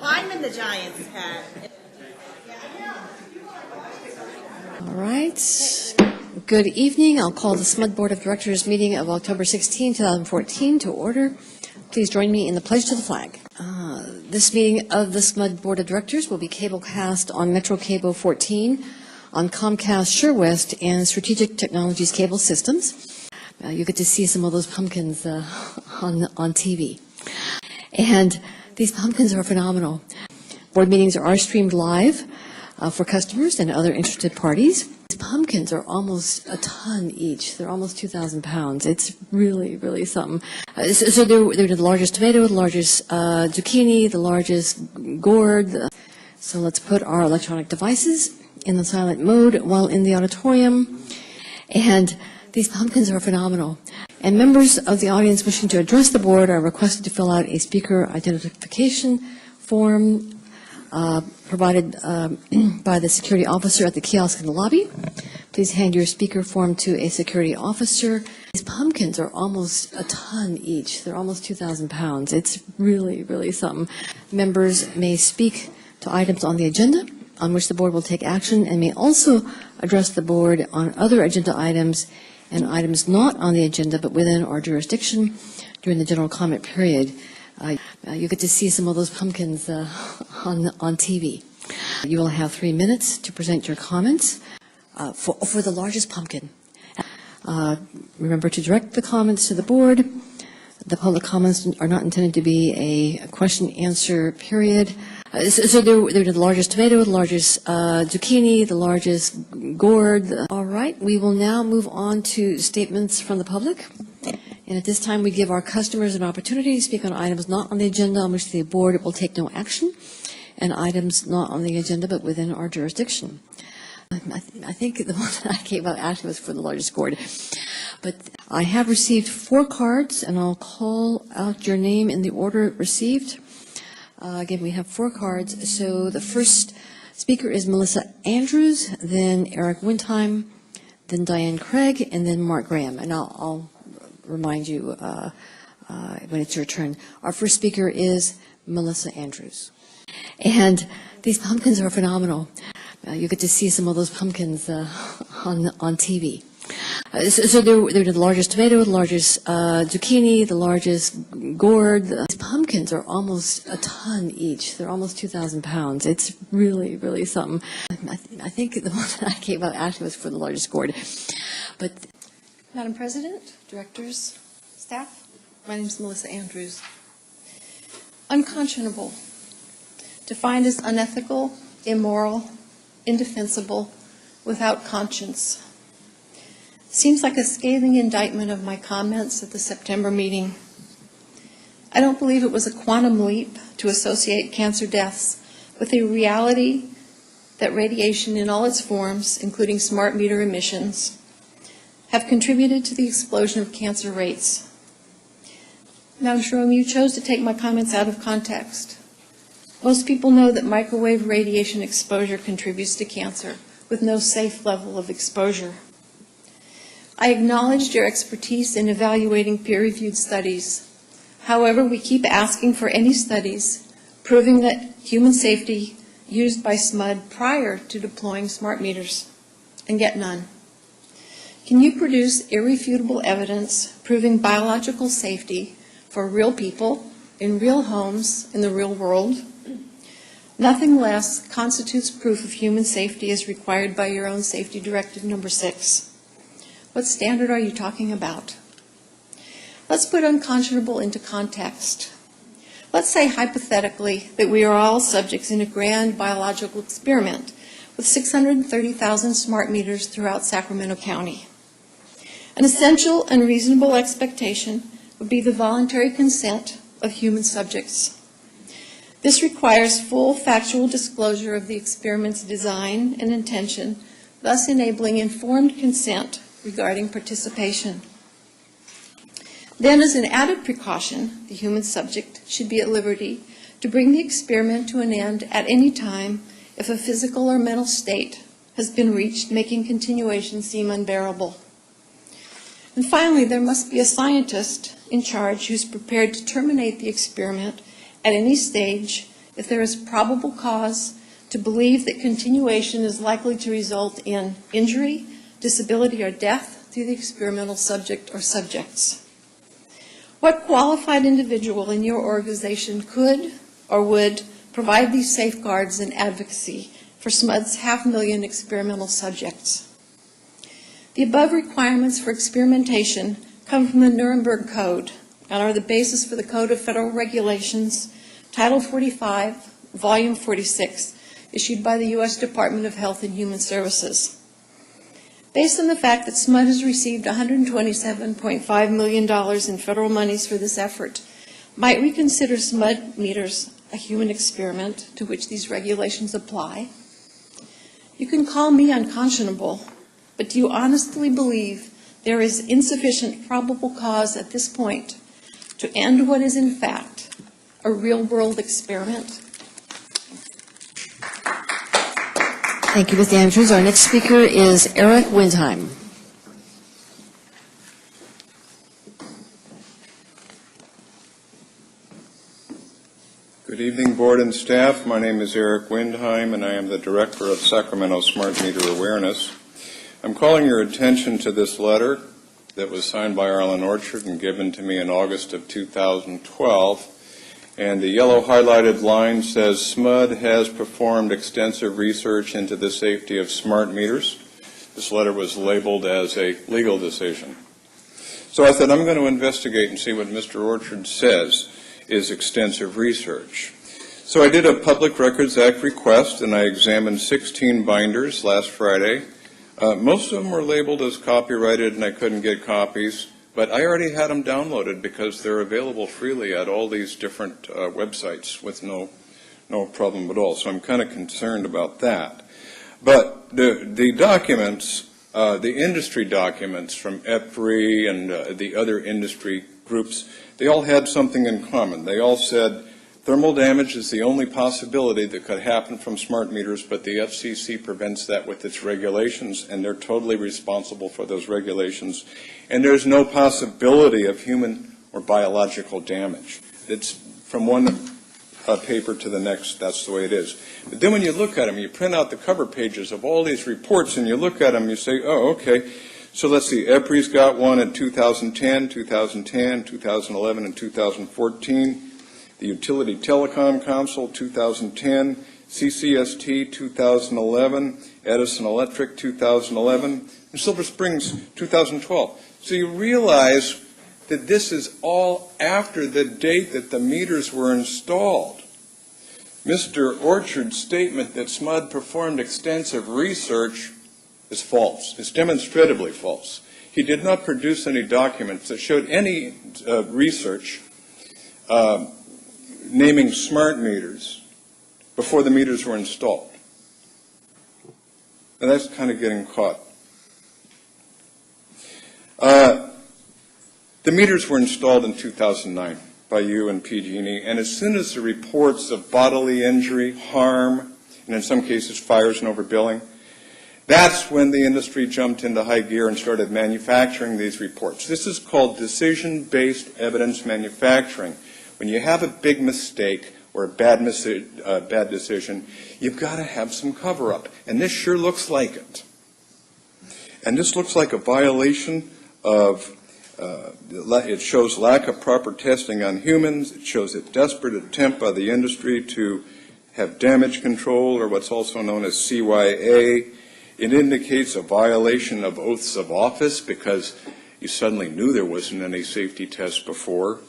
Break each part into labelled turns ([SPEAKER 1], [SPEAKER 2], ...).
[SPEAKER 1] I'm in the Giants hat.
[SPEAKER 2] All right. Good evening. I'll call the SMUD Board of Directors meeting of October 16, 2014 to order. Please join me in the pledge to the flag. This meeting of the SMUD Board of Directors will be cablecast on Metro Cable 14, on Comcast SureWest, and Strategic Technologies Cable Systems. You get to see some of those pumpkins on TV. And these pumpkins are phenomenal. Board meetings are streamed live for customers and other interested parties. These pumpkins are almost a ton each. They're almost 2,000 pounds. It's really, really something. So they're the largest tomato, the largest zucchini, the largest gourd. So let's put our electronic devices in the silent mode while in the auditorium. And these pumpkins are phenomenal. And members of the audience wishing to address the board are requested to fill out a speaker identification form provided by the security officer at the kiosk in the lobby. Please hand your speaker form to a security officer. These pumpkins are almost a ton each. They're almost 2,000 pounds. It's really, really something. Members may speak to items on the agenda on which the board will take action and may also address the board on other agenda items and items not on the agenda but within our jurisdiction during the general comment period. You get to see some of those pumpkins on TV. You will have 3 minutes to present your comments for the largest pumpkin. Remember to direct the comments to the board. The public comments are not intended to be a question-answer period. So they're the largest tomato, the largest zucchini, the largest gourd. All right, we will now move on to statements from the public. And at this time, we give our customers an opportunity to speak on items not on the agenda on which the board will take no action, and items not on the agenda but within our jurisdiction. I think the one that I came up actually was for the largest gourd. But I have received 4 cards, and I'll call out your name in the order received. Again, we have 4 cards. So the first speaker is Melissa Andrews, then Eric Windheim, then Diane Craig, and then Mark Graham. And I'll remind you when it's your turn. Our first speaker is Melissa Andrews. And these pumpkins are phenomenal. You get to see some of those pumpkins on TV. So they're the largest tomato, the largest zucchini, the largest gourd. These pumpkins are almost a ton each. They're almost 2,000 pounds. It's really, really something. I think the one that I came up actually was for the largest gourd. But
[SPEAKER 3] Madam President, directors, staff, my name is Melissa Andrews. Unconscionable, defined as unethical, immoral, indefensible, without conscience. Seems like a scathing indictment of my comments at the September meeting. I don't believe it was a quantum leap to associate cancer deaths with the reality that radiation in all its forms, including smart meter emissions, have contributed to the explosion of cancer rates. Madam Shiroma, you chose to take my comments out of context. Most people know that microwave radiation exposure contributes to cancer with no safe level of exposure. I acknowledged your expertise in evaluating peer-reviewed studies. However, we keep asking for any studies proving that human safety used by SMUD prior to deploying smart meters, and get none. Can you produce irrefutable evidence proving biological safety for real people in real homes in the real world? Nothing less constitutes proof of human safety as required by your own Safety Directive number 6. What standard are you talking about? Let's put unconscionable into context. Let's say hypothetically that we are all subjects in a grand biological experiment with 630,000 smart meters throughout Sacramento County. An essential and reasonable expectation would be the voluntary consent of human subjects. This requires full factual disclosure of the experiment's design and intention, thus enabling informed consent regarding participation. Then, as an added precaution, the human subject should be at liberty to bring the experiment to an end at any time if a physical or mental state has been reached, making continuation seem unbearable. And finally, there must be a scientist in charge who's prepared to terminate the experiment at any stage if there is probable cause to believe that continuation is likely to result in injury, disability, or death to the experimental subject or subjects. What qualified individual in your organization could or would provide these safeguards and advocacy for SMUD's 500,000 experimental subjects? The above requirements for experimentation come from the Nuremberg Code and are the basis for the Code of Federal Regulations, Title 45, Volume 46, issued by the U.S. Department of Health and Human Services. Based on the fact that SMUD has received $127.5 million in federal monies for this effort, might we consider SMUD meters a human experiment to which these regulations apply? You can call me unconscionable, but do you honestly believe there is insufficient probable cause at this point to end what is in fact a real-world experiment?
[SPEAKER 2] Thank you, Ms. Andrews. Our next speaker is Eric Windheim.
[SPEAKER 4] Good evening, board and staff. My name is Eric Windheim, and I am the director of Sacramento Smart Meter Awareness. I'm calling your attention to this letter that was signed by Arlen Orchard and given to me in August of 2012. And the yellow highlighted line says, SMUD has performed extensive research into the safety of smart meters. This letter was labeled as a legal decision. So I thought I'm going to investigate and see what Mr. Orchard says is extensive research. So I did a Public Records Act request, and I examined 16 binders last Friday. Most of them were labeled as copyrighted, and I couldn't get copies. But I already had them downloaded because they're available freely at all these different websites with no problem at all. So I'm kind of concerned about that. But the documents, the industry documents from EPRI and the other industry groups, they all had something in common. They all said thermal damage is the only possibility that could happen from smart meters, but the FCC prevents that with its regulations, and they're totally responsible for those regulations. And there's no possibility of human or biological damage. It's from one paper to the next, that's the way it is. But then when you look at them, you print out the cover pages of all these reports, and you look at them, you say, oh, okay. So let's see, EPRI's got one in 2010, 2010, 2011, and 2014. The Utility Telecom Council, 2010, CCST, 2011, Edison Electric, 2011, and Silver Springs, 2012. So you realize that this is all after the date that the meters were installed. Mr. Orchard's statement that SMUD performed extensive research is false. It's demonstratively false. He did not produce any documents that showed any research naming smart meters before the meters were installed. And that's kind of getting caught. The meters were installed in 2009 by you and PG&E, and as soon as the reports of bodily injury, harm, and in some cases fires and overbilling, that's when the industry jumped into high gear and started manufacturing these reports. This is called decision-based evidence manufacturing. When you have a big mistake or a bad decision, you've got to have some cover-up. And this sure looks like it. And this looks like a violation of, it shows lack of proper testing on humans. It shows a desperate attempt by the industry to have damage control, or what's also known as CYA. It indicates a violation of oaths of office because you suddenly knew there wasn't any safety test before.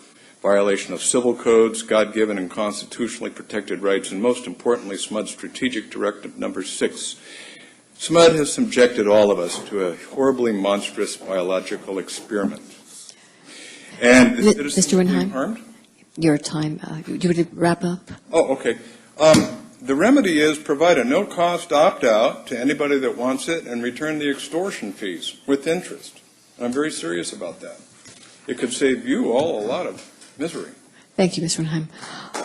[SPEAKER 4] Violation of civil codes, God-given and constitutionally protected rights, and most importantly, SMUD Strategic Directive Number 6. SMUD has subjected all of us to a horribly monstrous biological experiment. And the citizens are being harmed?
[SPEAKER 2] Your time. Do you want to wrap up?
[SPEAKER 4] Oh, okay. The remedy is provide a no-cost opt-out to anybody that wants it and return the extortion fees with interest. And I'm very serious about that. It could save you all a lot of misery.
[SPEAKER 2] Thank you, Mr. Windheim.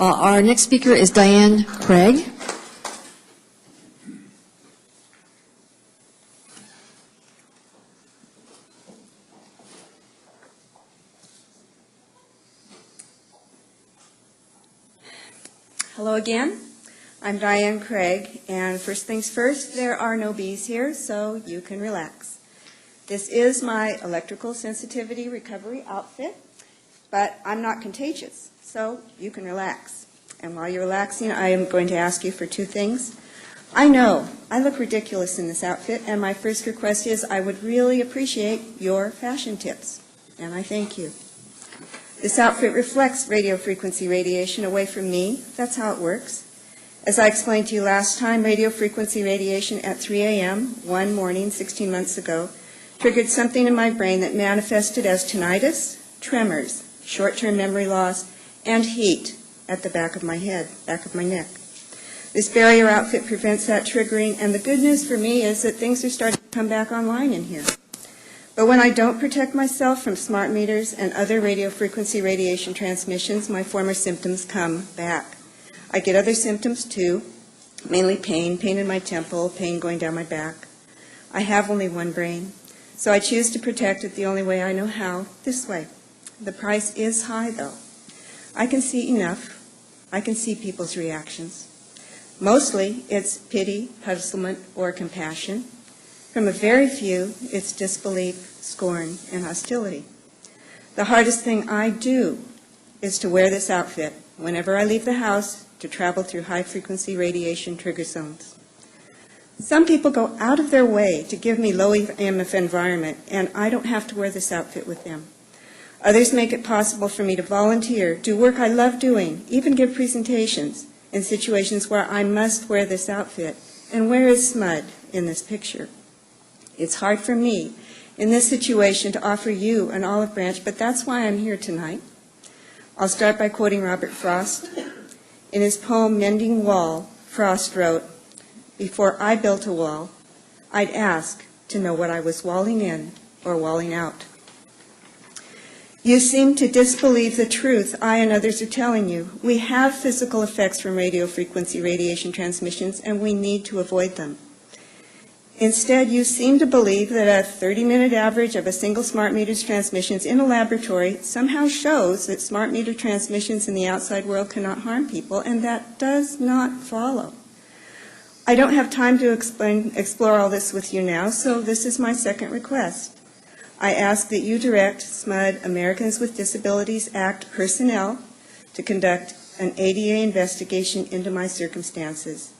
[SPEAKER 2] Our next speaker is Diane Craig.
[SPEAKER 5] Hello again. I'm Diane Craig, and first things first, there are no bees here, so you can relax. This is my electrical sensitivity recovery outfit, but I'm not contagious, so you can relax. And while you're relaxing, I am going to ask you for two things. I know I look ridiculous in this outfit, and my first request is I would really appreciate your fashion tips, and I thank you. This outfit reflects radio frequency radiation away from me. That's how it works. As I explained to you last time, radio frequency radiation at 3 a.m. one morning 16 months ago triggered something in my brain that manifested as tinnitus, tremors, short-term memory loss, and heat at the back of my head, back of my neck. This barrier outfit prevents that triggering, and the good news for me is that things are starting to come back online in here. But when I don't protect myself from smart meters and other radio frequency radiation transmissions, my former symptoms come back. I get other symptoms too, mainly pain in my temple, pain going down my back. I have only one brain, so I choose to protect it the only way I know how, this way. The price is high, though. I can see enough. I can see people's reactions. Mostly, it's pity, puzzlement, or compassion. From a very few, it's disbelief, scorn, and hostility. The hardest thing I do is to wear this outfit whenever I leave the house to travel through high-frequency radiation trigger zones. Some people go out of their way to give me low EMF environment, and I don't have to wear this outfit with them. Others make it possible for me to volunteer, do work I love doing, even give presentations in situations where I must wear this outfit. And where is SMUD in this picture? It's hard for me in this situation to offer you an olive branch, but that's why I'm here tonight. I'll start by quoting Robert Frost. In his poem, Mending Wall, Frost wrote, "Before I built a wall, I'd ask to know what I was walling in or walling out." You seem to disbelieve the truth I and others are telling you. We have physical effects from radio frequency radiation transmissions, and we need to avoid them. Instead, you seem to believe that a 30-minute average of a single smart meter's transmissions in a laboratory somehow shows that smart meter transmissions in the outside world cannot harm people, and that does not follow. I don't have time to explore all this with you now, so this is my second request. I ask that you direct SMUD Americans with Disabilities Act personnel to conduct an ADA investigation into my circumstances.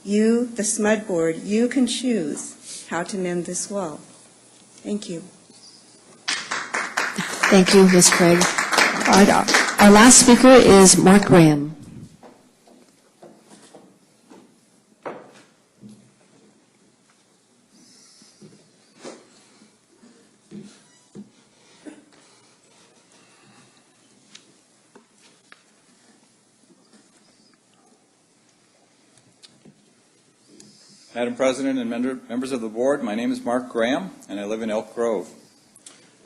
[SPEAKER 5] You, the SMUD Board, you can choose how to mend this wall. Thank you.
[SPEAKER 2] Thank you, Ms. Craig. All right, our last speaker is Mark Graham.
[SPEAKER 6] Madam President and members of the board, my name is Mark Graham, and I live in Elk Grove.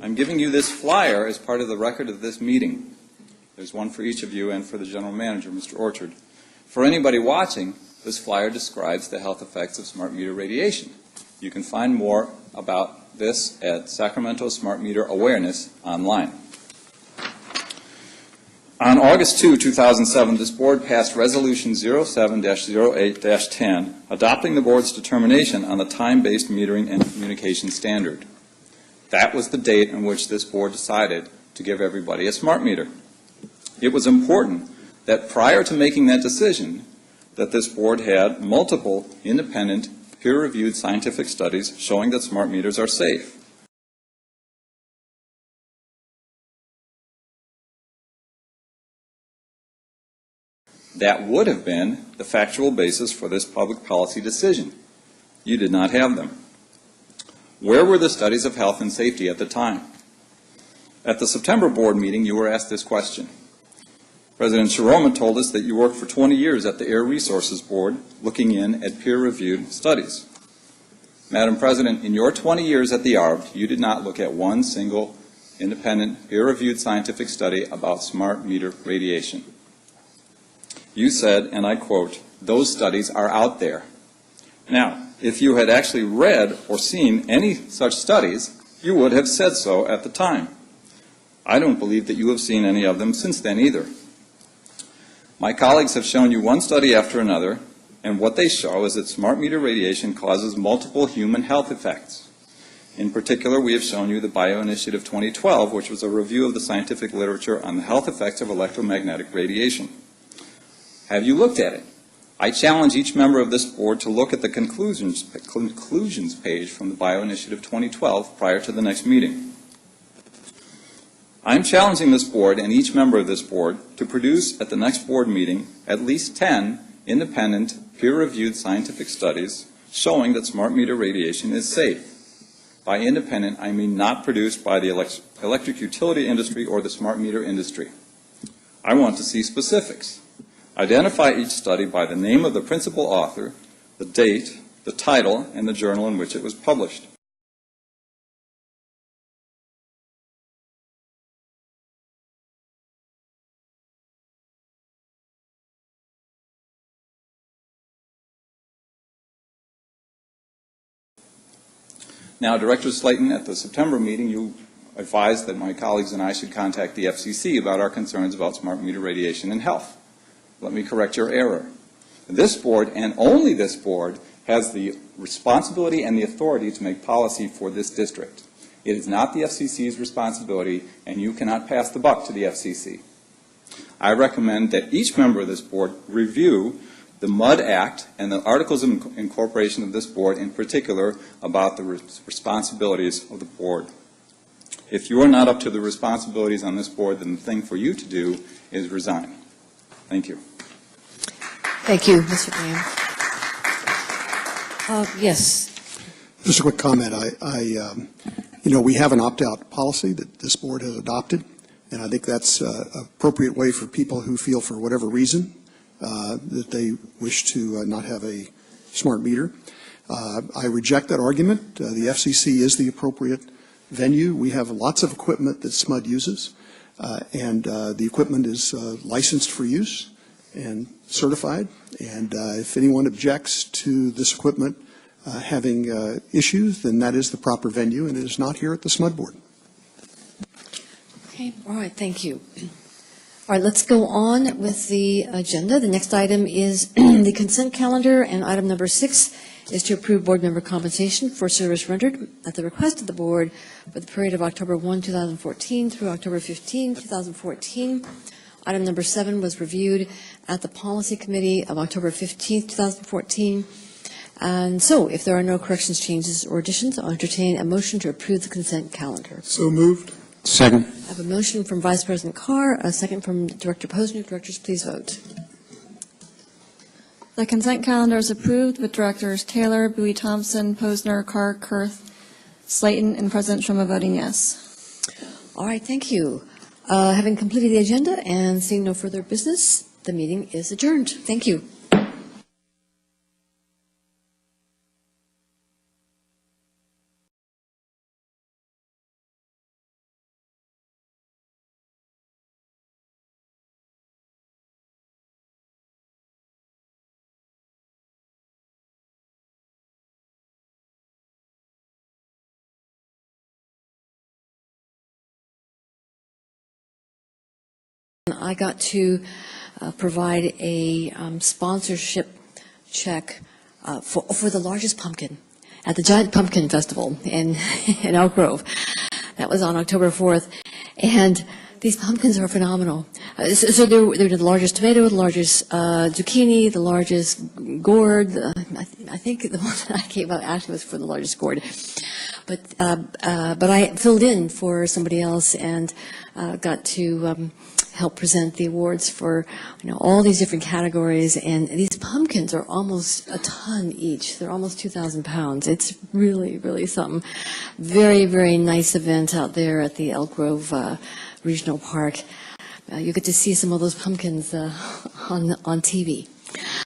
[SPEAKER 6] I'm giving you this flyer as part of the record of this meeting. There's one for each of you and for the general manager, Mr. Orchard. For anybody watching, this flyer describes the health effects of smart meter radiation. You can find more about this at Sacramento Smart Meter Awareness online. On August 2, 2007, this board passed Resolution 07-08-10, adopting the board's determination on the time-based metering and communication standard. That was the date on which this board decided to give everybody a smart meter. It was important that prior to making that decision, that this board had multiple independent, peer-reviewed scientific studies showing that smart meters are safe. That would have been the factual basis for this public policy decision. You did not have them. Where were the studies of health and safety at the time? At the September board meeting, you were asked this question. President Shiroma told us that you worked for 20 years at the Air Resources Board looking in at peer-reviewed studies. Madam President, in your 20 years at the ARB, you did not look at one single independent peer-reviewed scientific study about smart meter radiation. You said, and I quote, "Those studies are out there." Now, if you had actually read or seen any such studies, you would have said so at the time. I don't believe that you have seen any of them since then either. My colleagues have shown you one study after another, and what they show is that smart meter radiation causes multiple human health effects. In particular, we have shown you the Bioinitiative 2012, which was a review of the scientific literature on the health effects of electromagnetic radiation. Have you looked at it? I challenge each member of this board to look at the conclusions page from the Bioinitiative 2012 prior to the next meeting. I'm challenging this board and each member of this board to produce at the next board meeting at least 10 independent, peer-reviewed scientific studies showing that smart meter radiation is safe. By independent, I mean not produced by the electric utility industry or the smart meter industry. I want to see specifics. Identify each study by the name of the principal author, the date, the title, and the journal in which it was published. Now, Director Slayton, at the September meeting, you advised that my colleagues and I should contact the FCC about our concerns about smart meter radiation and health. Let me correct your error. This board, and only this board, has the responsibility and the authority to make policy for this district. It is not the FCC's responsibility, and you cannot pass the buck to the FCC. I recommend that each member of this board review the SMUD Act and the Articles of Incorporation of this board, in particular, about the responsibilities of the board. If you are not up to the responsibilities on this board, then the thing for you to do is resign. Thank you.
[SPEAKER 2] Thank you, Mr. Graham. Yes.
[SPEAKER 7] Just a quick comment. We have an opt-out policy that this board has adopted, and I think that's an appropriate way for people who feel, for whatever reason, that they wish to not have a smart meter. I reject that argument. The FCC is the appropriate venue. We have lots of equipment that SMUD uses, and the equipment is licensed for use and certified. And if anyone objects to this equipment having issues, then that is the proper venue, and it is not here at the SMUD Board.
[SPEAKER 2] Okay, all right, thank you. All right, let's go on with the agenda. The next item is the consent calendar, and item number 6 is to approve board member compensation for service rendered at the request of the board for the period of October 1, 2014 through October 15, 2014. Item number 7 was reviewed at the Policy Committee of October 15, 2014. And so, if there are no corrections, changes, or additions, I'll entertain a motion to approve the consent calendar.
[SPEAKER 7] So moved.
[SPEAKER 8] Second.
[SPEAKER 2] I have a motion from Vice President Carr, a second from Director Posner. Directors, please vote.
[SPEAKER 9] The consent calendar is approved with Directors Taylor, Bowie Thompson, Posner, Carr, Kurth, Slayton, and President Shiroma voting yes.
[SPEAKER 2] All right, thank you. Having completed the agenda and seeing no further business, the meeting is adjourned. Thank you. I got to provide a sponsorship check for the largest pumpkin at the Giant Pumpkin Festival in Elk Grove. That was on October 4th. And these pumpkins are phenomenal. So they're the largest tomato, the largest zucchini, the largest gourd. I think the one that I came up actually was for the largest gourd. But I filled in for somebody else and got to help present the awards for all these different categories. And these pumpkins are almost a ton each. They're almost 2,000 pounds. It's really, really something. Very, very nice event out there at the Elk Grove Regional Park. You get to see some of those pumpkins on TV.